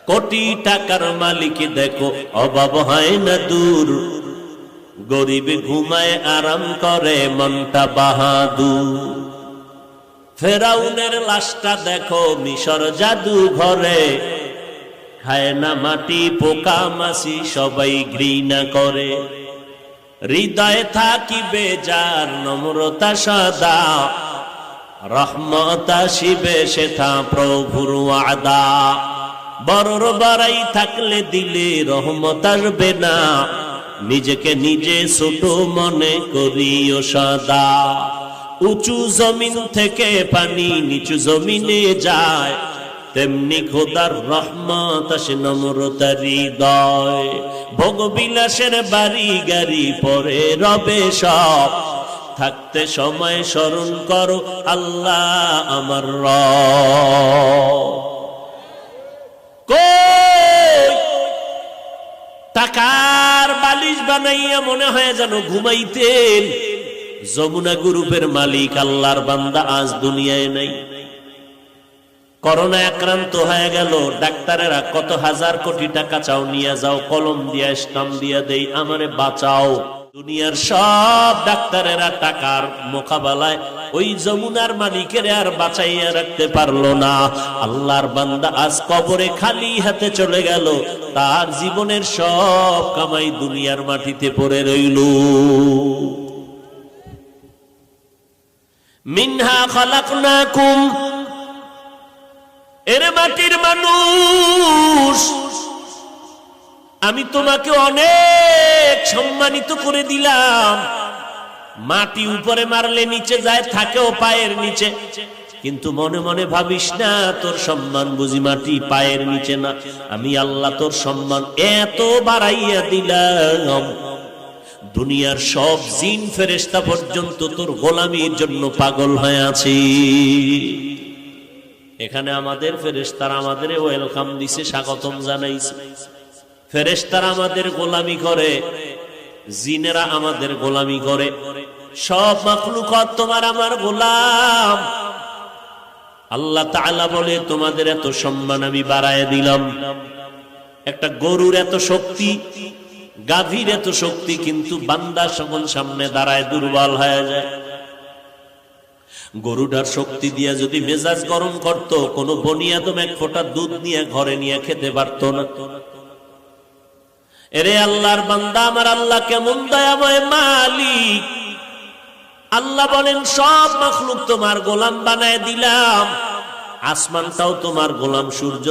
কোটি টাকার মালিক দেখো অভাব হয় না দূর, গরিব ঘুমায় আরাম করে মনটা বাহাদুর। ফেরাউনের লাশটা দেখো মিশর জাদু ঘরে, খায় না মাটি পোকা মাছি সবাই ঘৃণা করে। হৃদয়ে থাকিবে যার নম্রতা সদা, রহমত আসিবে সেথা প্রভুর ওয়াদা। বড়র বাড়াই থাকলে দিলে রহমত আসবে না, নিজেকে নিজে ছোট মনে করিও সদা। উঁচু জমিন থেকে পানি নিচু জমিনে যায়, তেমনি খোদার রহমত আসে নম্রতার হৃদয়। ভোগ বিলাসের বাড়ি গাড়ি পরে রবে সব, থাকতে সময় স্মরণ করো আল্লাহ আমার রব। কই টাকার বালিশ বানাইয়া মনে হয় যেন ঘুমাইতেন, যমুনা গ্রুপের মালিক আল্লাহর বান্দা আজ দুনিয়ায় নাই। করোনা আক্রান্ত হয়ে গেল, ডাক্তারেরা কত হাজার কোটি টাকা চাও নিয়ে যাও, কলম দিয়া স্টাম্প দিয়া দেই আমারে বাঁচাও। দুনিয়ার সব ডাক্তারেরা টাকার মোকাবেলায় ওই যমুনার মালিকের আর বাঁচাইয়া রাখতে পারলো না। আল্লাহর বান্দা আজ কবরে খালি হাতে চলে গেল, তার জীবনের সব কামাই দুনিয়ার মাটিতে পড়ে রইল। মিনহা খালাকনাকুম, এরে মাটির মানুষ আমি তোমাকে অনেক সম্মানিত করে দিলাম। মাটি উপরে মারলে নিচে যায়, থাকেও পায়ের নিচে, কিন্তু মনে মনে ভাবিস না তোর সম্মান বুঝি মাটি পায়ের নিচে না। আমি আল্লাহ তোর সম্মান এত বাড়াইয়া দিলাম, দুনিয়ার সব জিন ফেরেশতা পর্যন্ত তোর গোলামির জন্য পাগল হয়ে আছে। এখানে আমাদের ফেরেশতারা আমাদের ওয়েলকাম দিছে, স্বাগতম জানাইছে। ফেরেশতারা আমাদের গোলামি করে, জিনেরা আমাদের গোলামি করে, সব মাখলুকাত তোমার আমার গোলাম। আল্লাহ তাআলা বলে তোমাদের এত সম্মান আমি বাড়ায় দিলাম। একটা গরুর এত শক্তি, গাভীর এত শক্তি, কিন্তু বান্দা সকল সামনে দাঁড়ায় দুর্বল হয়ে যায়। গরুটার শক্তি দিয়া যদি মেজাজ গরম করত, কোন বনিয়াদম এক ফোঁটা দুধ নিয়ে ঘরে নিয়ে খেতে পারত না। এরে আল্লাহর বান্দা, আমার আল্লাহ কেমন দয়াময় মালিক। আল্লাহ বলেন সব মাখলুক তোমার গোলাম বানায় দিলাম, আসমানটাও তোমার গোলাম, সূর্য